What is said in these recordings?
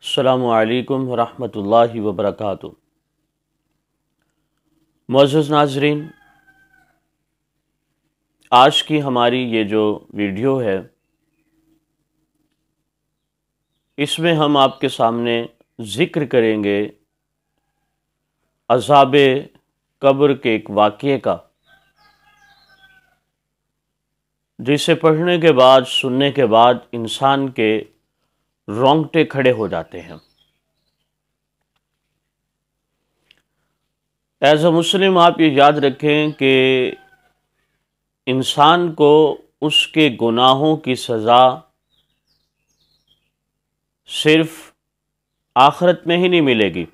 السلام علیکم ورحمۃ اللہ وبرکاتہ۔ معزز ناظرین، آج کی ہماری یہ جو ویڈیو ہے اس میں ہم آپ کے سامنے ذکر کریں گے عذاب قبر کے ایک واقعے کا، جسے پڑھنے کے بعد سننے کے بعد انسان کے رونگٹے کھڑے ہو جاتے ہیں۔ ایز اے مسلم آپ یہ یاد رکھیں کہ انسان کو اس کے گناہوں کی سزا صرف آخرت میں ہی نہیں ملے گی۔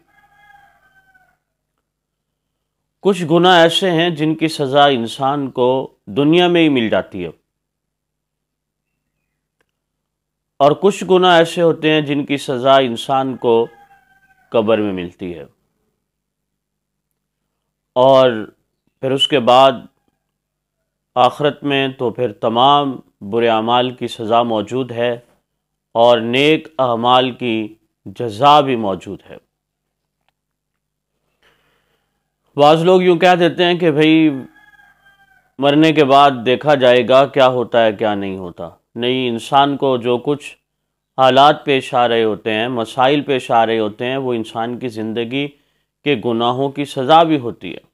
کچھ گناہ ایسے ہیں جن کی سزا انسان کو دنیا میں ہی مل جاتی ہے، اور کچھ گناہ ایسے ہوتے ہیں جن کی سزا انسان کو قبر میں ملتی ہے، اور پھر اس کے بعد آخرت میں تو پھر تمام برے اعمال کی سزا موجود ہے اور نیک اعمال کی جزا بھی موجود ہے۔ بعض لوگ یوں کہہ دیتے ہیں کہ بھئی مرنے کے بعد دیکھا جائے گا کیا ہوتا ہے کیا نہیں ہوتا۔ نہیں، انسان کو جو کچھ حالات پیش آ رہے ہوتے ہیں، مسائل پیش آ رہے ہوتے ہیں، وہ انسان کی زندگی کے گناہوں کی سزا بھی ہوتی ہے۔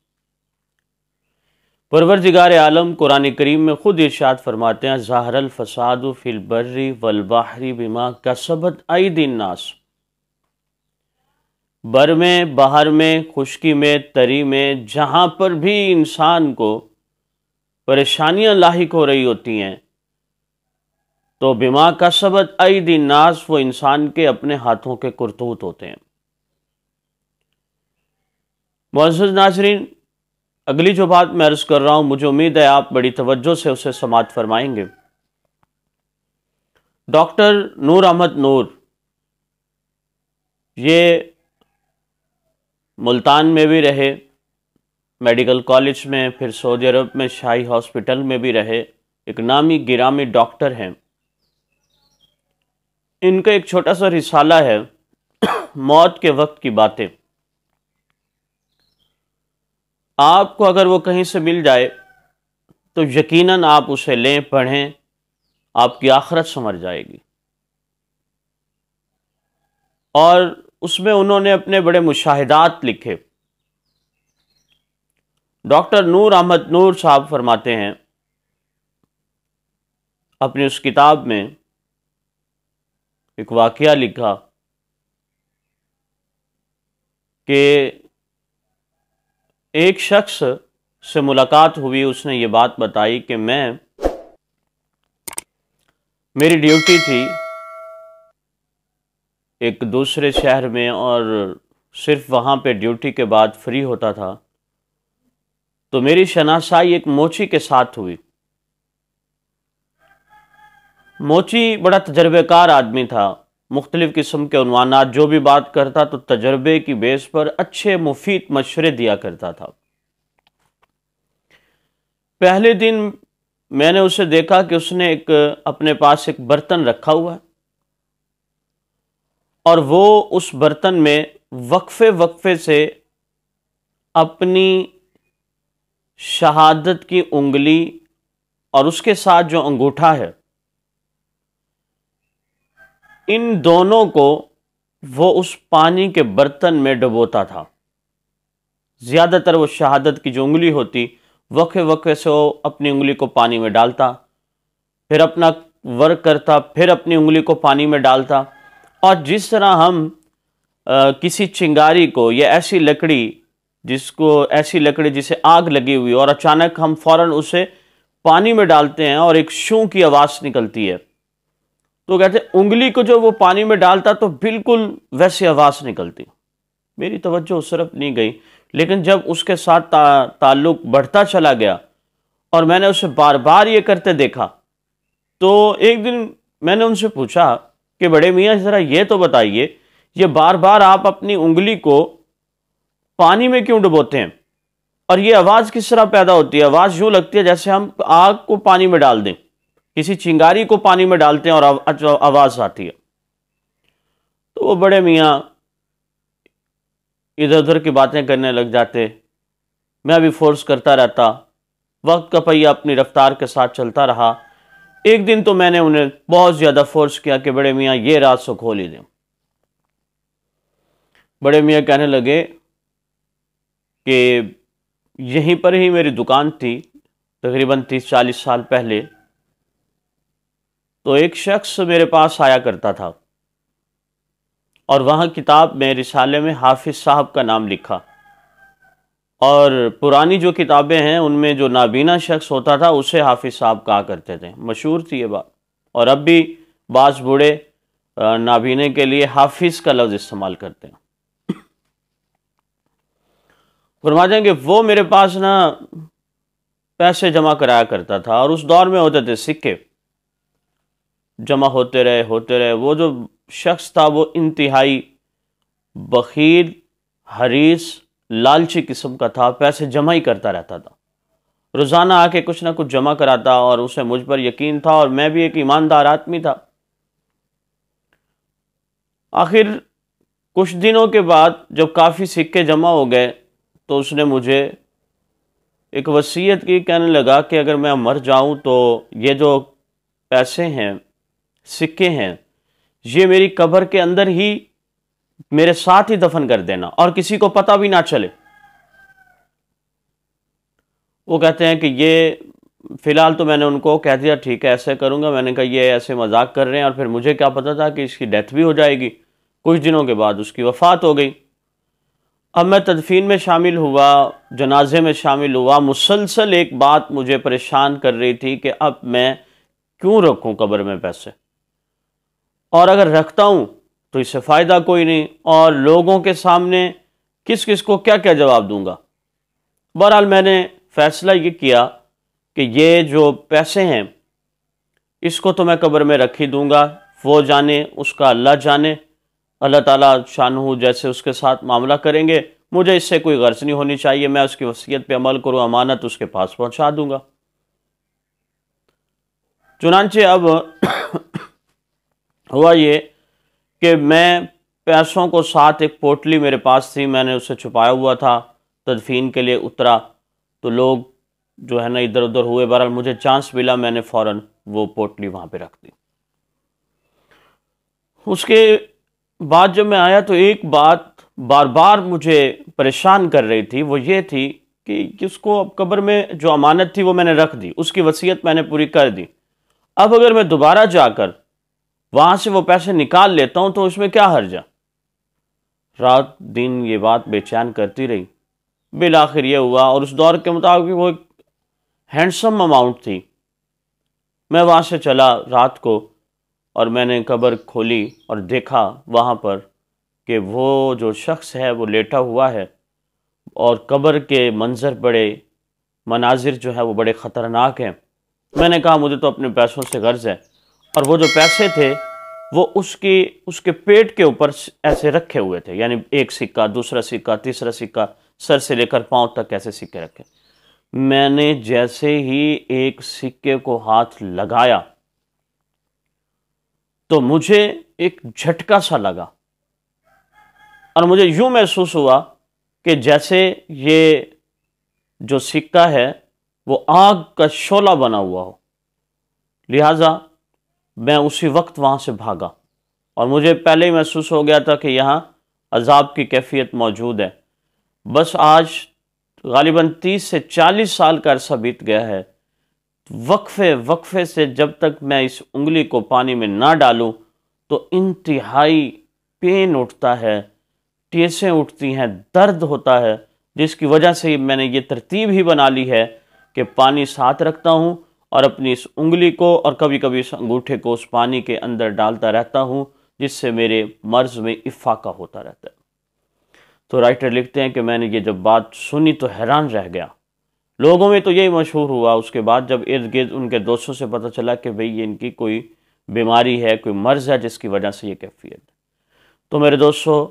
پروردگار عالم قرآن کریم میں خود ارشاد فرماتے ہیں، ظاہر الفساد فی البر والبحر بما کسبت ایدی الناس۔ بر میں، بحر میں، خشکی میں، تری میں، جہاں پر بھی انسان کو پریشانیاں لاحق ہو رہی ہوتی ہیں تو بما کسبت ایدی الناس، وہ انسان کے اپنے ہاتھوں کے کرتوت ہوتے ہیں۔ معزز ناظرین، اگلی جو بات میں عرض کر رہا ہوں، مجھے امید ہے آپ بڑی توجہ سے اسے سماعت فرمائیں گے۔ ڈاکٹر نور احمد نور، یہ ملتان میں بھی رہے، میڈیکل کالج میں، پھر سعودی عرب میں شاہی ہاسپٹل میں بھی رہے، ایک نامی گرامی ڈاکٹر ہیں۔ ان کا ایک چھوٹا سا رسالہ ہے، موت کے وقت کی باتیں۔ آپ کو اگر وہ کہیں سے مل جائے تو یقیناً آپ اسے لیں، پڑھیں، آپ کی آخرت سنور جائے گی۔ اور اس میں انہوں نے اپنے بڑے مشاہدات لکھے۔ ڈاکٹر نور احمد نور صاحب فرماتے ہیں اپنی اس کتاب میں، ایک واقعہ لکھا کہ ایک شخص سے ملاقات ہوئی، اس نے یہ بات بتائی کہ میری ڈیوٹی تھی ایک دوسرے شہر میں، اور صرف وہاں پہ ڈیوٹی کے بعد فری ہوتا تھا، تو میری شناسائی ایک موچی کے ساتھ ہوئی۔ موچی بڑا تجربہ کار آدمی تھا، مختلف قسم کے عنوانات، جو بھی بات کرتا تو تجربے کی بیس پر اچھے مفید مشورے دیا کرتا تھا۔ پہلے دن میں نے اسے دیکھا کہ اس نے اپنے پاس ایک برتن رکھا ہوا ہے، اور وہ اس برتن میں وقفے سے اپنی شہادت کی انگلی اور اس کے ساتھ جو انگوٹھا ہے، ان دونوں کو وہ اس پانی کے برتن میں ڈبوتا تھا۔ زیادہ تر وہ شہادت کی جو انگلی ہوتی، وقفے سے وہ اپنی انگلی کو پانی میں ڈالتا، پھر اپنا ورک کرتا، پھر اپنی انگلی کو پانی میں ڈالتا۔ اور جس طرح ہم کسی چنگاری کو، یا ایسی لکڑی جسے آگ لگی ہوئی اور اچانک ہم فوراً اسے پانی میں ڈالتے ہیں اور ایک شوں کی آواز نکلتی ہے، تو کہتے ہیں انگلی کو جو وہ پانی میں ڈالتا تو بالکل ویسی آواز نکلتی۔ میری توجہ اس طرف نہیں گئی، لیکن جب اس کے ساتھ تعلق بڑھتا چلا گیا اور میں نے اسے بار بار یہ کرتے دیکھا، تو ایک دن میں نے ان سے پوچھا کہ بڑے میاں ذرا یہ تو بتائیے، یہ بار بار آپ اپنی انگلی کو پانی میں کیوں ڈبوتے ہیں، اور یہ آواز کس طرح پیدا ہوتی ہے؟ آواز یوں لگتی ہے جیسے ہم آگ کو پانی میں ڈال دیں، کسی چنگاری کو پانی میں ڈالتے ہیں اور آواز آتی ہے۔ تو وہ بڑے میاں ادھر ادھر کی باتیں کرنے لگ جاتے، میں بھی فورس کرتا رہتا، وقت کا پہیہ اپنی رفتار کے ساتھ چلتا رہا۔ ایک دن تو میں نے انہیں بہت زیادہ فورس کیا کہ بڑے میاں یہ راز کو کھول ہی دیں۔ بڑے میاں کہنے لگے کہ یہیں پر ہی میری دکان تھی تقریباً 30-40 سال پہلے، تو ایک شخص میرے پاس آیا کرتا تھا اور وہاں کتاب میں رسالے میں حافظ صاحب کا نام لکھا، اور پرانی جو کتابیں ہیں ان میں جو نابینا شخص ہوتا تھا اسے حافظ صاحب کہا کرتے تھے، مشہور تھی یہ بات۔ اور اب بھی بعض بوڑھے نابینے کے لیے حافظ کا لفظ استعمال کرتے ہیں۔ فرماتے ہیں کہ وہ میرے پاس نا پیسے جمع کرایا کرتا تھا، اور اس دور میں ہوتے تھے سکے، جمع ہوتے رہے۔ وہ جو شخص تھا وہ انتہائی بخیل، حریص، لالچی قسم کا تھا، پیسے جمع ہی کرتا رہتا تھا، روزانہ آ کے کچھ نہ کچھ جمع کراتا، اور اسے مجھ پر یقین تھا، اور میں بھی ایک ایماندار آدمی تھا۔ آخر کچھ دنوں کے بعد جب کافی سکے جمع ہو گئے تو اس نے مجھے ایک وصیت کی، کہنے لگا کہ اگر میں مر جاؤں تو یہ جو پیسے ہیں، سکے ہیں، یہ میری قبر کے اندر ہی میرے ساتھ ہی دفن کر دینا، اور کسی کو پتہ بھی نہ چلے۔ وہ کہتے ہیں کہ یہ فی الحال تو میں نے ان کو کہہ دیا ٹھیک ہے ایسے کروں گا، میں نے کہا یہ ایسے مذاق کر رہے ہیں، اور پھر مجھے کیا پتہ تھا کہ اس کی ڈیتھ بھی ہو جائے گی۔ کچھ دنوں کے بعد اس کی وفات ہو گئی۔ اب میں تدفین میں شامل ہوا، جنازے میں شامل ہوا، مسلسل ایک بات مجھے پریشان کر رہی تھی کہ اب میں کیوں رکھوں قبر میں پیسے، اور اگر رکھتا ہوں تو اس سے فائدہ کوئی نہیں، اور لوگوں کے سامنے کس کس کو کیا کیا جواب دوں گا۔ بہرحال میں نے فیصلہ یہ کیا کہ یہ جو پیسے ہیں اس کو تو میں قبر میں رکھ ہی دوں گا، وہ جانے اس کا اللہ جانے، اللہ تعالیٰ شانہ جیسے اس کے ساتھ معاملہ کریں گے، مجھے اس سے کوئی غرض نہیں ہونی چاہیے، میں اس کی وصیت پہ عمل کروں، امانت اس کے پاس پہنچا دوں گا۔ چنانچہ اب ہوا یہ کہ میں پیسوں کو ساتھ، ایک پوٹلی میرے پاس تھی، میں نے اسے چھپایا ہوا تھا، تدفین کے لیے اترا تو لوگ جو ہے نا ادھر ادھر ہوئے، بہرحال مجھے چانس ملا، میں نے فوراً وہ پوٹلی وہاں پہ رکھ دی۔ اس کے بعد جب میں آیا تو ایک بات بار بار مجھے پریشان کر رہی تھی، وہ یہ تھی کہ اس کو اب قبر میں جو امانت تھی وہ میں نے رکھ دی، اس کی وصیت میں نے پوری کر دی، اب اگر میں دوبارہ جا کر وہاں سے وہ پیسے نکال لیتا ہوں تو اس میں کیا حرج ہے۔ رات دن یہ بات بے چین کرتی رہی، بالآخر یہ ہوا، اور اس دور کے مطابق وہ ایک ہینڈسم اماؤنٹ تھی۔ میں وہاں سے چلا رات کو، اور میں نے قبر کھولی اور دیکھا وہاں پر کہ وہ جو شخص ہے وہ لیٹا ہوا ہے، اور قبر کے مناظر جو ہے وہ بڑے خطرناک ہیں۔ میں نے کہا مجھے تو اپنے پیسوں سے غرض ہے، اور وہ جو پیسے تھے وہ اس کے پیٹ کے اوپر ایسے رکھے ہوئے تھے، یعنی ایک سکہ، دوسرا سکہ، تیسرا سکہ، سر سے لے کر پاؤں تک ایسے سکے رکھے۔ میں نے جیسے ہی ایک سکے کو ہاتھ لگایا تو مجھے ایک جھٹکا سا لگا، اور مجھے یوں محسوس ہوا کہ جیسے یہ جو سکہ ہے وہ آگ کا شعلہ بنا ہوا ہو، لہٰذا میں اسی وقت وہاں سے بھاگا، اور مجھے پہلے ہی محسوس ہو گیا تھا کہ یہاں عذاب کی کیفیت موجود ہے۔ بس آج غالباً 30 سے 40 سال کا عرصہ بیت گیا ہے، وقفے سے جب تک میں اس انگلی کو پانی میں نہ ڈالوں تو انتہائی پین اٹھتا ہے، ٹیسیں اٹھتی ہیں، درد ہوتا ہے، جس کی وجہ سے میں نے یہ ترتیب ہی بنا لی ہے کہ پانی ساتھ رکھتا ہوں، اور اپنی اس انگلی کو اور کبھی کبھی اس انگوٹھے کو اس پانی کے اندر ڈالتا رہتا ہوں، جس سے میرے مرض میں افاقہ ہوتا رہتا ہے۔ تو رائٹر لکھتے ہیں کہ میں نے یہ جب بات سنی تو حیران رہ گیا، لوگوں میں تو یہی مشہور ہوا، اس کے بعد جب ارد گرد ان کے دوستوں سے پتہ چلا کہ بھئی یہ ان کی کوئی بیماری ہے، کوئی مرض ہے جس کی وجہ سے یہ کیفیت ہے۔ تو میرے دوستو،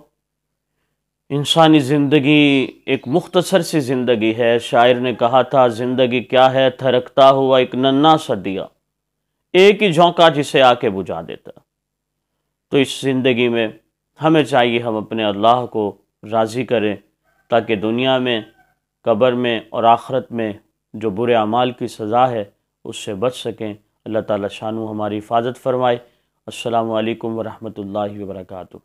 انسانی زندگی ایک مختصر سی زندگی ہے۔ شاعر نے کہا تھا زندگی کیا ہے، تھرکتا ہوا ایک ننھا سا دیا، ایک ہی جھونکا جسے آ کے بجھا دیتا۔ تو اس زندگی میں ہمیں چاہیے ہم اپنے اللہ کو راضی کریں تاکہ دنیا میں، قبر میں اور آخرت میں جو برے اعمال کی سزا ہے اس سے بچ سکیں۔ اللہ تعالیٰ شانو ہماری حفاظت فرمائے۔ السلام علیکم ورحمۃ اللہ وبرکاتہ۔